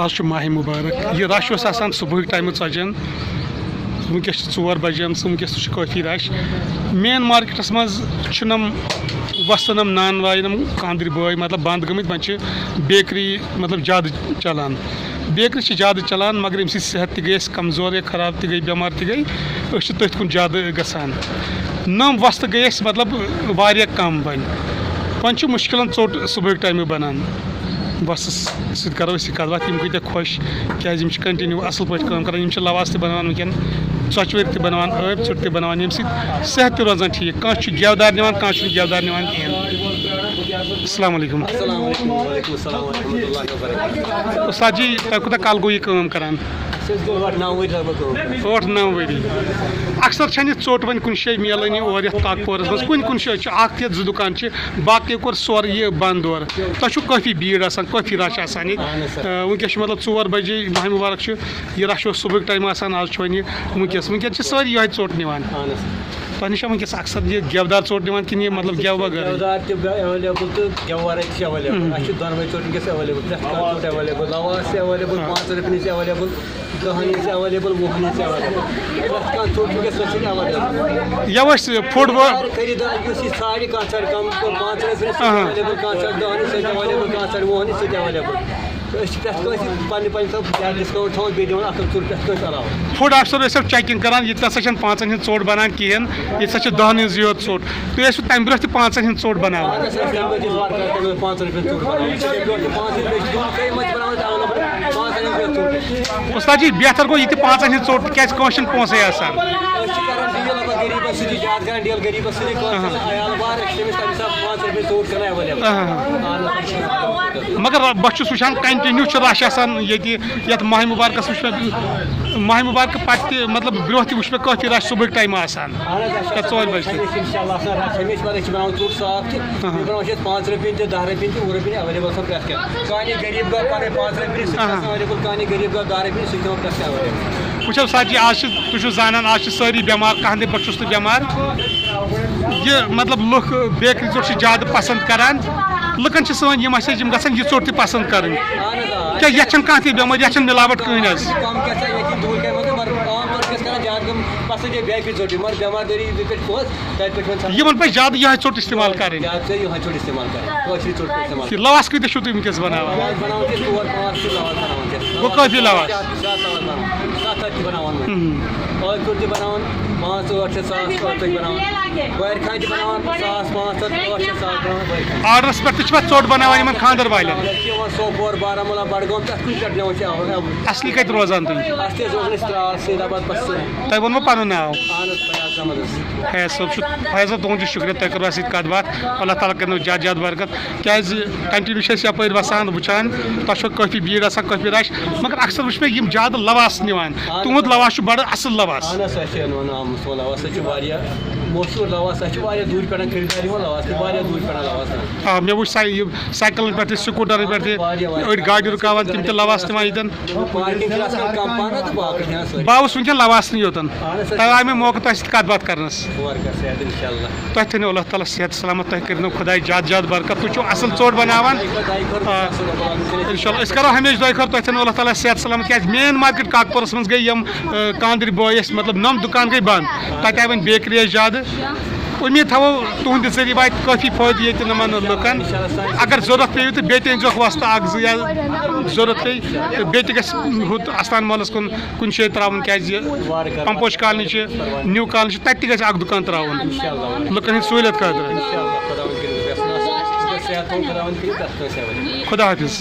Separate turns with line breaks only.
آج ماہ مبارک یہ رش آسان صبح ٹائم ژجن ونکس 4 بجے ونکس کافی رش مین مارکیٹس مز وستن نان واین خاندر بٲے مطلب بند گٔمٕتۍ وۄنۍ بیکری مطلب زیادٕ چلان بیکری چھِ زیادٕ چلان مگر ییٚمہِ سۭتۍ صحت تہِ گٔے اَسہِ کمزور یا خراب تہِ گٔے بٮ۪مار تہِ گٔے أسۍ چھِ تٔتھۍ کُن زیادٕ گژھان نٔم وستہٕ گٔے اَسہِ مطلب واریاہ کم وۄنۍ چھُ مُشکلن ژوٚٹ صبحٕکۍ ٹایمہٕ بنان وستس سۭتۍ کرو أسۍ یہِ کتھ باتھ یِم کۭتیاہ خۄش کیازِ یِم چھِ کنٹِنیوٗ اصل پٲٹھۍ کٲم کران یِم چھِ لواس تہِ بناوان ونکٮ۪ن ژۄچوٲرۍ تہِ بناوان ٲبۍ ژوٚٹ تہِ بناوان ییٚمہِ سۭتۍ صحت تہِ روزان ٹھیٖک کانٛہہ چھُ گٮ۪ودار نِوان کانٛہہ چھُنہٕ گٮ۪ودار نِوان کِہیٖنۍ السلام علیکم استاد جی تۄہہِ کوٗتاہ کال گوٚو یہِ کٲم کران 8-9 ؤری اکثر چھنہٕ یہِ ژوٚٹ وۄنۍ کُنہِ جایہِ میلٲنی اور یتھ کاکپورس منٛز کُنہِ جایہِ چھُ اکھ یا 2 دُکان چھِ باقٕے کوٚر سورُے یہِ بنٛد اور تۄہہِ چھُو کٲفی بھیٖڑ آسان کٲفی رش آسان ییٚتہِ ونکیٚس چھُ مطلب 4 بجے ماہ مُبارک چھُ یہِ رش اوس صبحٕکۍ ٹایمہٕ آسان آز چھُ وۄنۍ یہِ ونکٮ۪ن چھِ سٲری یِہوے ژوٚٹ نِوان تۄہہِ نِش چھا ونکٮ۪س اکثر یہِ گٮ۪ودار ژوٚٹ نِوان کِنہٕ یہِ مطلب گٮ۪و بغٲر
گٮ۪ودار تہِ ایویلیبل تہٕ گٮ۪و ورٲے تہِ چھِ ایویلیبل اَسہِ چھِ دۄنوَے ژوٚٹ ونکٮ۪س ایویلیبل پرٛٮ۪تھ کانٛہہ ژوٚٹ ایویلیبل لواس تہِ ایویلیبل 5 رۄپیہِ چھِ ایویلیبل 10 چھِ ایویلیبل 20 چھِ ایویلیبل پرٛٮ۪تھ کانٛہہ ژوٚٹ ونکٮ۪س چھِ ایویلیبل
یو أسۍ فُڈ
خریٖدار یُس یہِ ژھانڈِ کانٛہہ ژھانڈِ کم 5 رۄپیہِ سُہ ایویلیبل کانٛہہ ژھانڈِ 10 سُہ تہِ ایویلیبل کانٛہہ ژھانڈِ 20 سُہ تہِ ایویلیبل أسۍ چھِ پرٛٮ۪تھ کٲنٛسہِ پننہِ حساب ڈِسکاوُنٛٹ تھاوان بیٚیہِ دِوان اصل ژوٚٹ پرٛٮ۪تھ کٲنٛسہِ علاوٕ
فُڈ آفسر ٲسِو چیکِنگ کران ییٚتہِ نسا چھنہٕ 5 ہٕنٛز ژوٚٹ بنان کِہیٖنۍ ییٚتہِ ہسا چھِ 10 ہٕنٛز یوت ژوٚٹ تُہۍ ٲسِو تمہِ برونٛہہ تہِ 5 ہٕنٛز ژوٚٹ بناوان
5 رۄپیہِ ژوٚٹ بناوان
استاد جی بہتر گوٚو یہِ تہِ 5 ہٕنٛز ژوٚٹ تِکیازِ کٲنٛسہِ چھِنہٕ پونٛسے آسان
أسۍ چھِ کران ڈیٖل غریٖبس سۭتی زیادٕ کران ڈیٖل غریٖبس سۭتی کٲنٛسہِ عیال بار أسۍ چھِ تٔمِس تمہِ حساب 5 رۄپیہِ ژوٚٹ کران ایویلیبل
مگر بہٕ چھُس وٕچھان کنٹِنیوٗ چھُ رش آسان ییٚتہِ یتھ ماہ مُبارکس وٕچھ مےٚ ماہ مُبارکہٕ پتہٕ تہِ مطلب برونٛہہ تہِ وٕچھ مےٚ کٲفی رش صبحٕکۍ ٹایمہٕ آسان 4 بجے
أسۍ چھِ بناوان ژوٚٹ صاف تہِ بیٚیہِ بناوان چھِ أسۍ 5 رۄپیہِ تہِ 10 رۄپیہِ تہِ 20 رۄپیہِ ایویلیبل آسان پرٛٮ۪تھ کینٛہہ کانہِ غریٖب گوٚو پنٕنۍ 5 رۄپیہِ سُہ چھِ آسان ایویلیبل کانہِ غریٖب گوٚو 10 رۄپیہِ سُہ چھِ دِوان پرٛٮ۪تھ کینٛہہ ایویلیبل
وٕچھو ساتھ جی آز چھِ تُہۍ چھِو زانان آز چھِ سٲری بٮ۪مار کانٛہہ نہٕ بہٕ چھُس نہٕ بٮ۪مار یہِ مطلب لُکھ بیکری ژوٚٹ چھِ زیادٕ پسنٛد کران لُکن چھِ سٲنۍ یِم اَسہِ یِم گژھن یہِ ژوٚٹ تہِ پسنٛد کرٕنۍ کیٛازِ یتھ چھنہٕ کانٛہہ تہِ بٮ۪مٲرۍ یتھ چھنہٕ مِلاوٹ کٕہٕنۍ حظ
کم کیٛاہ سا ییٚتہِ دوٗر کَرِ مگر عام طور چھِ کران زیادٕ پسنٛد یہِ بیکری ژوٚٹٕے مگر بٮ۪ماردٲری پٮ۪ٹھ پوٚز تَتہِ پٮ۪ٹھ وۄنۍ
یِمن پزِ زیادٕ یِہے ژوٚٹ استعمال کرٕنۍ
زیادٕ چھِ یِہوے ژوٚٹ استعمال کرٕنۍ کٲشِر ژوٚٹ استعمال
لواس کۭتیاہ چھِو تُہۍ ونکیٚس بناوان
بناوان چھِ 4-5 چھِ لواس بناوان
گوٚو کٲفی لواس
7 چھِ بناوان ٲلہٕ ژوٚٹ تہِ بناوان 5-8 چھِ 1000 ژوٚٹ تہِ بناوان وارِ خانہِ تہِ بناوان 1500 چھِ 1000 بناوان
آرڈرس پٮ۪ٹھ تہِ چھِ پتہٕ ژوٚٹ بناوان یِمن خاندر والٮ۪ن
چھِ یِوان سوپور بارہمولہ بڈگام پرٛٮ۪تھ کُنہِ پٮ۪ٹھ نِوان چھِ
اصلی کتہِ روزان تُہۍ
اَسہِ تہِ روزان أسۍ ترٛال سید آباد پَتہٕ
تۄہہِ ووٚنوٕ پنُن ناو
اہن حظ فیاض احمد حظ
فیاض صٲب چھُ فیاض صٲب تُہُنٛد چھُ شُکریہ تۄہہِ کوٚروٕ اَسہِ سۭتۍ کتھ باتھ اللہ تعالیٰ کرنو زیادٕ زیادٕ برکت کیازِ کنٹِنیوٗ چھِ أسۍ یپٲرۍ وسان وٕچھان تۄہہِ چھو کٲفی بھیٖڑ آسان کٲفی رش مگر اکثر وٕچھ مےٚ یِم زیادٕ لواس نِوان تُہُنٛد لواس چھُ بڑٕ اصل لواس
اہن حظ اَسہِ چھِ نِوان آمُت سون لواس سُہ چھُ واریاہ مشہوٗر لواس اَسہِ چھِ واریاہ دوٗرِ پٮ۪ٹھ خریٖدار یِوان لواس تہِ واریاہ دوٗرِ پٮ۪ٹھ لواس
آ مےٚ وٕچھ سایکلن پٮ۪ٹھ تہِ سکوٗٹرن پٮ۪ٹھ تہِ أڑۍ گاڑِ رُکاوان تِم تہِ لواس نِوان ییٚتٮ۪ن
پارکنگ چھِ آسان کم پہن تہٕ باقٕے چھِ آسان
بہٕ آوُس ونکٮ۪ن لواسنٕے یوتن تۄہہِ آو مےٚ موقعہٕ تۄہہِ سۭتۍ کتھ باتھ کرنس تۄہہِ تھٲینو اللہ تعالیٰ صحت سلامت تۄہہِ کٔرنو خۄداے زیادٕ زیادٕ برکت تُہۍ چھِو اصل ژوٚٹ بناوان انشاء اللہ أسۍ کرو ہمیشہِ دۄیہِ خٲر تۄہہِ تھٲینو اللہ تعالیٰ صحت سلامت کیازِ مین مارکیٹ کاکپورس منٛز گٔے یِم کاندرِ بٲے ٲسۍ مطلب 9 دُکان گٔے بنٛد تتہِ آیہِ وۄنۍ بیکری ٲسۍ زیادٕ اُمید تھاوو تُہنٛدِ ذٔریعہٕ واتہِ کٲفی فٲیدٕ ییٚتہِ یِمن لُکن اگر ضروٗرت پیٚیِو تہٕ بیٚیہِ تہِ أنۍزیوکھ وستہٕ 1-2 یا ضروٗرت پیٚیہِ تہٕ بیٚیہِ تہِ گژھِ ہُتھ استان محلس کُن کُنہِ جایہِ ترٛاوُن کیازِ پمپوش کالنی چھِ نِو کالنی چھِ تتہِ تہِ گژھِ اکھ دُکان ترٛاوُن لُکن ہٕنٛدِ سہوٗلیت خٲطرٕ خدا حافظ